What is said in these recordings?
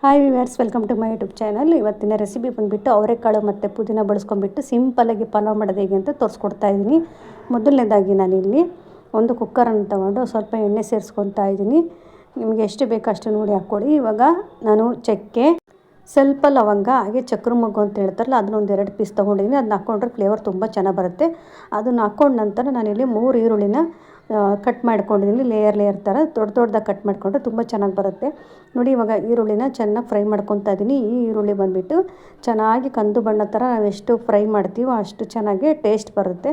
Hi viewers, welcome to my YouTube channel. ಇವತ್ತಿನ recipe ಬಂದುಬಿಟ್ಟು ಅವರೆಕಾಳು ಮತ್ತು ಪುದೀನ ಬಳಸ್ಕೊಂಡ್ಬಿಟ್ಟು ಸಿಂಪಲ್ಲಾಗಿ ಪಲಾವ್ ಮಾಡೋದು ಹೇಗೆ ಅಂತ ತೋರಿಸ್ಕೊಡ್ತಾ ಇದ್ದೀನಿ. ಮೊದಲನೇದಾಗಿ ನಾನಿಲ್ಲಿ ಒಂದು ಕುಕ್ಕರನ್ನು ತೊಗೊಂಡು ಸ್ವಲ್ಪ ಎಣ್ಣೆ ಸೇರಿಸ್ಕೊತಾ ಇದ್ದೀನಿ. ನಿಮಗೆ ಎಷ್ಟು ಬೇಕೋ ಅಷ್ಟು ನೋಡಿ ಹಾಕ್ಕೊಳ್ಳಿ. ಇವಾಗ ನಾನು ಚಕ್ಕೆ, ಸ್ವಲ್ಪ ಲವಂಗ, ಹಾಗೆ ಚಕ್ರ ಮೊಗ್ಗು ಅಂತ ಹೇಳ್ತಾರಲ್ಲ ಅದನ್ನೊಂದು 2 ಪೀಸ್ ತೊಗೊಂಡಿದ್ದೀನಿ. ಅದನ್ನ ಹಾಕ್ಕೊಂಡ್ರೆ ಫ್ಲೇವರ್ ತುಂಬ ಚೆನ್ನಾಗಿ ಬರುತ್ತೆ. ಅದನ್ನು ಹಾಕ್ಕೊಂಡ ನಂತರ ನಾನಿಲ್ಲಿ 3 ಈರುಳ್ಳಿನ ಕಟ್ ಮಾಡ್ಕೊಂಡಿದ್ದೀನಿ. ಲೇಯರ್ ಥರ ದೊಡ್ಡದಾಗಿ ಕಟ್ ಮಾಡಿಕೊಂಡ್ರೆ ತುಂಬ ಚೆನ್ನಾಗಿ ಬರುತ್ತೆ. ನೋಡಿ, ಇವಾಗ ಈರುಳ್ಳಿನ ಚೆನ್ನಾಗಿ ಫ್ರೈ ಮಾಡ್ಕೊತಾ ಇದ್ದೀನಿ. ಈ ಈರುಳ್ಳಿ ಬಂದುಬಿಟ್ಟು ಚೆನ್ನಾಗಿ ಕಂದು ಬಣ್ಣ ಥರ ನಾವು ಎಷ್ಟು ಫ್ರೈ ಮಾಡ್ತೀವೋ ಅಷ್ಟು ಚೆನ್ನಾಗಿ ಟೇಸ್ಟ್ ಬರುತ್ತೆ.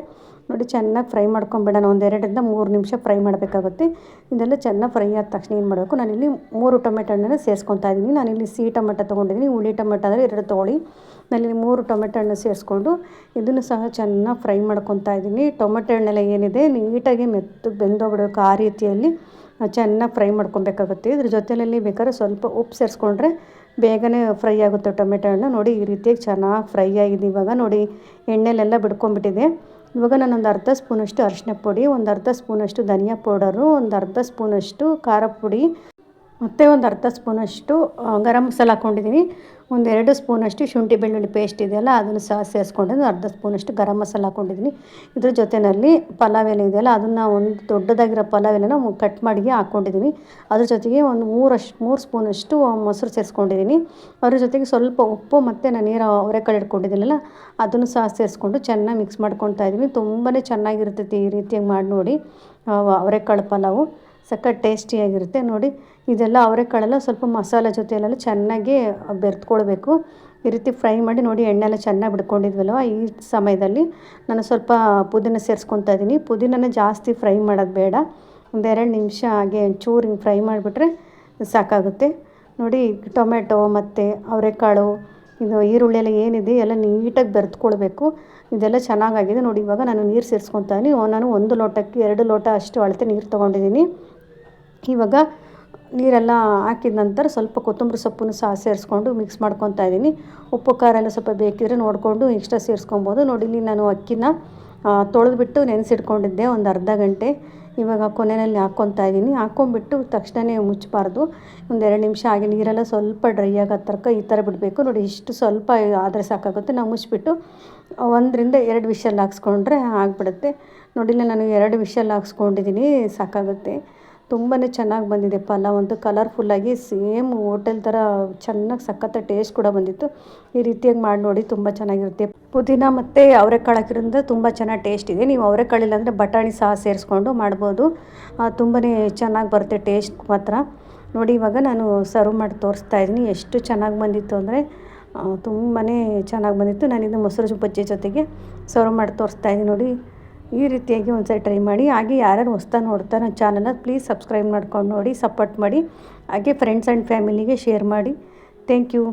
ನೋಡಿ, ಚೆನ್ನಾಗಿ ಫ್ರೈ ಮಾಡ್ಕೊಂಬಿಡೋಣ. 1 2 ರಿಂದ 3 ನಿಮಿಷ ಫ್ರೈ ಮಾಡಬೇಕಾಗುತ್ತೆ. ಇದೆಲ್ಲ ಚೆನ್ನಾಗಿ ಫ್ರೈ ಆದ ತಕ್ಷಣ ಏನು ಮಾಡಬೇಕು, ನಾನಿಲ್ಲಿ 3 ಟೊಮೆಟೊ ಹಣ್ಣನ್ನು ಸೇರಿಸ್ಕೊತಾ ಇದ್ದೀನಿ. ನಾನಿಲ್ಲಿ ಸಿಹಿ ಟೊಮೆಟೊ ತೊಗೊಂಡಿದ್ದೀನಿ. ಹುಳಿ ಟೊಮೆಟೊ ಆದರೆ 2 ತೊಗೊಳ್ಳಿ. ನಾನಿಲ್ಲಿ 3 ಟೊಮೆಟೊ ಹಣ್ಣು ಸೇರಿಸ್ಕೊಂಡು ಇದನ್ನು ಸಹ ಚೆನ್ನಾಗಿ ಫ್ರೈ ಮಾಡ್ಕೊತಾ ಇದ್ದೀನಿ. ಟೊಮೆಟೊ ಹಣ್ಣೆಲ್ಲ ಏನಿದೆ ನೀಟಾಗಿ ಮೆತ್ತಗೆ ಬೆಂದೋಗ್ಬಿಡಬೇಕು. ಆ ರೀತಿಯಲ್ಲಿ ಚೆನ್ನಾಗಿ ಫ್ರೈ ಮಾಡ್ಕೊಬೇಕಾಗುತ್ತೆ. ಇದ್ರ ಜೊತೆಯಲ್ಲಿ ಬೇಕಾದ್ರೆ ಸ್ವಲ್ಪ ಉಪ್ಪು ಸೇರಿಸ್ಕೊಂಡ್ರೆ ಬೇಗನೆ ಫ್ರೈ ಆಗುತ್ತೆ ಟೊಮೆಟೊ ಹಣ್ಣು. ನೋಡಿ, ಈ ರೀತಿಯಾಗಿ ಚೆನ್ನಾಗಿ ಫ್ರೈ ಆಗಿದೆ. ಇವಾಗ ನೋಡಿ, ಎಣ್ಣೆಲೆಲ್ಲ ಬಿಡ್ಕೊಂಡ್ಬಿಟ್ಟಿದೆ. ಇವಾಗ ನಾನೊಂದು ಅರ್ಧ ಸ್ಪೂನಷ್ಟು ಅರಿಶಿನ ಪುಡಿ, ಒಂದು ಅರ್ಧ ಸ್ಪೂನಷ್ಟು ಧನಿಯಾ ಪೌಡರು, ಒಂದು ಅರ್ಧ ಸ್ಪೂನಷ್ಟು ಖಾರ ಪುಡಿ ಮತ್ತು ಒಂದು ಅರ್ಧ ಸ್ಪೂನಷ್ಟು ಗರಂ ಮಸಾಲ ಹಾಕ್ಕೊಂಡಿದ್ದೀನಿ. 1 2 ಸ್ಪೂನಷ್ಟು ಶುಂಠಿ ಬೆಳ್ಳುಳ್ಳಿ ಪೇಸ್ಟ್ ಇದೆಯಲ್ಲ ಅದನ್ನು ಸಹ ಸೇರಿಸ್ಕೊಂಡಿದ್ದೀನಿ. ಅರ್ಧ ಸ್ಪೂನಷ್ಟು ಗರಂ ಮಸಾಲ ಹಾಕ್ಕೊಂಡಿದ್ದೀನಿ. ಇದ್ರ ಜೊತೆಯಲ್ಲಿ ಪಲಾವ್ ಎಲೆ ಇದೆಯಲ್ಲ ಅದನ್ನು ಒಂದು ದೊಡ್ಡದಾಗಿರೋ ಪಲಾವ್ ಎಲೆನ ಕಟ್ ಮಾಡಿ ಹಾಕ್ಕೊಂಡಿದ್ದೀನಿ. ಅದ್ರ ಜೊತೆಗೆ ಒಂದು 3 ಸ್ಪೂನಷ್ಟು ಮೊಸರು ಸೇರಿಸ್ಕೊಂಡಿದ್ದೀನಿ. ಅದ್ರ ಜೊತೆಗೆ ಸ್ವಲ್ಪ ಉಪ್ಪು ಮತ್ತು ನಾನು ಅವರೆಕಾಳು ಇಟ್ಕೊಂಡಿದ್ದೀನಲ್ಲ ಅದನ್ನು ಸಹ ಸೇರಿಸ್ಕೊಂಡು ಚೆನ್ನಾಗಿ ಮಿಕ್ಸ್ ಮಾಡ್ಕೊತಾ ಇದ್ದೀನಿ. ತುಂಬಾ ಚೆನ್ನಾಗಿರ್ತೈತಿ. ಈ ರೀತಿಯಾಗಿ ಮಾಡಿ ನೋಡಿ. ಅವರೆಕಾಳು ಪಲಾವು ಸಖತ್ ಟೇಸ್ಟಿಯಾಗಿರುತ್ತೆ. ನೋಡಿ, ಇದೆಲ್ಲ ಅವರೆಕಾಳೆಲ್ಲ ಸ್ವಲ್ಪ ಮಸಾಲೆ ಜೊತೆಯಲ್ಲೆಲ್ಲ ಚೆನ್ನಾಗಿ ಬೆರೆತ್ಕೊಳ್ಬೇಕು. ಈ ರೀತಿ ಫ್ರೈ ಮಾಡಿ ನೋಡಿ, ಎಣ್ಣೆಲ್ಲ ಚೆನ್ನಾಗಿ ಬಿಡ್ಕೊಂಡಿದ್ವಲ್ವ. ಈ ಸಮಯದಲ್ಲಿ ನಾನು ಸ್ವಲ್ಪ ಪುದೀನ ಸೇರಿಸ್ಕೊತಾ ಇದ್ದೀನಿ. ಪುದೀನನ ಜಾಸ್ತಿ ಫ್ರೈ ಮಾಡೋದು ಬೇಡ, 1 2 ನಿಮಿಷ ಹಾಗೆ ಒಂಚೂರು ಹಿಂಗೆ ಫ್ರೈ ಮಾಡಿಬಿಟ್ರೆ ಸಾಕಾಗುತ್ತೆ. ನೋಡಿ, ಟೊಮೆಟೊ ಮತ್ತು ಅವರೆಕಾಳು ಇದು ಈರುಳ್ಳಿ ಎಲ್ಲ ಏನಿದೆ ಎಲ್ಲ ನೀಟಾಗಿ ಬೆರೆತ್ಕೊಳ್ಬೇಕು. ಇದೆಲ್ಲ ಚೆನ್ನಾಗಾಗಿದೆ. ನೋಡಿ, ಇವಾಗ ನಾನು ನೀರು ಸೇರಿಸ್ಕೊತಾ ಇದ್ದೀನಿ. ನಾನು 1 ಲೋಟಕ್ಕೆ 2 ಲೋಟ ಅಷ್ಟು ಅಳತೆ ನೀರು ತೊಗೊಂಡಿದ್ದೀನಿ. ಇವಾಗ ನೀರೆಲ್ಲ ಹಾಕಿದ ನಂತರ ಸ್ವಲ್ಪ ಕೊತ್ತಂಬರಿ ಸೊಪ್ಪನ್ನು ಸಹ ಸೇರಿಸ್ಕೊಂಡು ಮಿಕ್ಸ್ ಮಾಡ್ಕೊತಾ ಇದ್ದೀನಿ. ಉಪ್ಪು ಖಾರ ಎಲ್ಲ ಸ್ವಲ್ಪ ಬೇಕಿದ್ರೆ ನೋಡಿಕೊಂಡು ಎಕ್ಸ್ಟ್ರಾ ಸೇರಿಸ್ಕೊಬೋದು. ನೋಡಿ, ಇಲ್ಲಿ ನಾನು ಅಕ್ಕಿನ ತೊಳೆದ್ಬಿಟ್ಟು ನೆನೆಸಿಟ್ಕೊಂಡಿದ್ದೆ ಒಂದು ಅರ್ಧ ಗಂಟೆ. ಇವಾಗ ಕೊನೆಯಲ್ಲಿ ಹಾಕ್ಕೊತಾ ಇದ್ದೀನಿ. ಹಾಕ್ಕೊಂಬಿಟ್ಟು ತಕ್ಷಣವೇ ಮುಚ್ಚಬಾರ್ದು. 1 2 ನಿಮಿಷ ಹಾಗೆ ನೀರೆಲ್ಲ ಸ್ವಲ್ಪ ಡ್ರೈ ಆಗೋ ತನಕ ಈ ಥರ ಬಿಡಬೇಕು. ನೋಡಿ, ಇಷ್ಟು ಸ್ವಲ್ಪ ಆದರೆ ಸಾಕಾಗುತ್ತೆ. ನಾವು ಮುಚ್ಚಿಬಿಟ್ಟು 1 ರಿಂದ 2 ವಿಷಲ್ ಹಾಕ್ಸ್ಕೊಂಡ್ರೆ ಆಗಿಬಿಡುತ್ತೆ. ನೋಡಿ, ನಾನು 2 ವಿಷಲ್ ಹಾಕ್ಸ್ಕೊಂಡಿದ್ದೀನಿ, ಸಾಕಾಗುತ್ತೆ. ತುಂಬಾ ಚೆನ್ನಾಗಿ ಬಂದಿದೆ ಪಲಾವ್ ಅಂತೂ. ಕಲರ್ಫುಲ್ಲಾಗಿ ಸೇಮ್ ಹೋಟೆಲ್ ಥರ ಚೆನ್ನಾಗಿ ಸಖತ್ತ ಟೇಸ್ಟ್ ಕೂಡ ಬಂದಿತ್ತು. ಈ ರೀತಿಯಾಗಿ ಮಾಡಿ ನೋಡಿ, ತುಂಬ ಚೆನ್ನಾಗಿರುತ್ತೆ. ಪುದೀನ ಮತ್ತು ಅವರೆಕಾಳು ಹಾಕಿರೋದ್ರಿಂದ ತುಂಬ ಚೆನ್ನಾಗಿ ಟೇಸ್ಟ್ ಇದೆ. ನೀವು ಅವರೆಕಾಳಿಲ್ಲ ಅಂದರೆ ಬಟಾಣಿ ಸಹ ಸೇರಿಸ್ಕೊಂಡು ಮಾಡ್ಬೋದು. ತುಂಬಾ ಚೆನ್ನಾಗಿ ಬರುತ್ತೆ ಟೇಸ್ಟ್ ಮಾತ್ರ. ನೋಡಿ, ಇವಾಗ ನಾನು ಸರ್ವ್ ಮಾಡಿ ತೋರಿಸ್ತಾ ಇದ್ದೀನಿ. ಎಷ್ಟು ಚೆನ್ನಾಗಿ ಬಂದಿತ್ತು ಅಂದರೆ ತುಂಬಾ ಚೆನ್ನಾಗಿ ಬಂದಿತ್ತು. ನಾನಿದು ಮೊಸರು ಬಜ್ಜಿ ಜೊತೆಗೆ ಸರ್ವ್ ಮಾಡಿ ತೋರಿಸ್ತಾ ಇದ್ದೀನಿ. ನೋಡಿ, ಈ ರೀತಿಯಾಗಿ ಒಂದ್ಸರಿ ಟ್ರೈ ಮಾಡಿ. ಹಾಗೆ ಯಾರ್ಯಾರು ಹೊಸ್ದಾಗಿ ನೋಡ್ತಾರೆ ನನ್ನ ಚಾನಲ್ನ ಪ್ಲೀಸ್ ಸಬ್ಸ್ಕ್ರೈಬ್ ಮಾಡ್ಕೊಂಡು ನೋಡಿ, ಸಪೋರ್ಟ್ ಮಾಡಿ. ಹಾಗೆ ಫ್ರೆಂಡ್ಸ್ ಆ್ಯಂಡ್ ಫ್ಯಾಮಿಲಿಗೆ ಶೇರ್ ಮಾಡಿ. Thank you.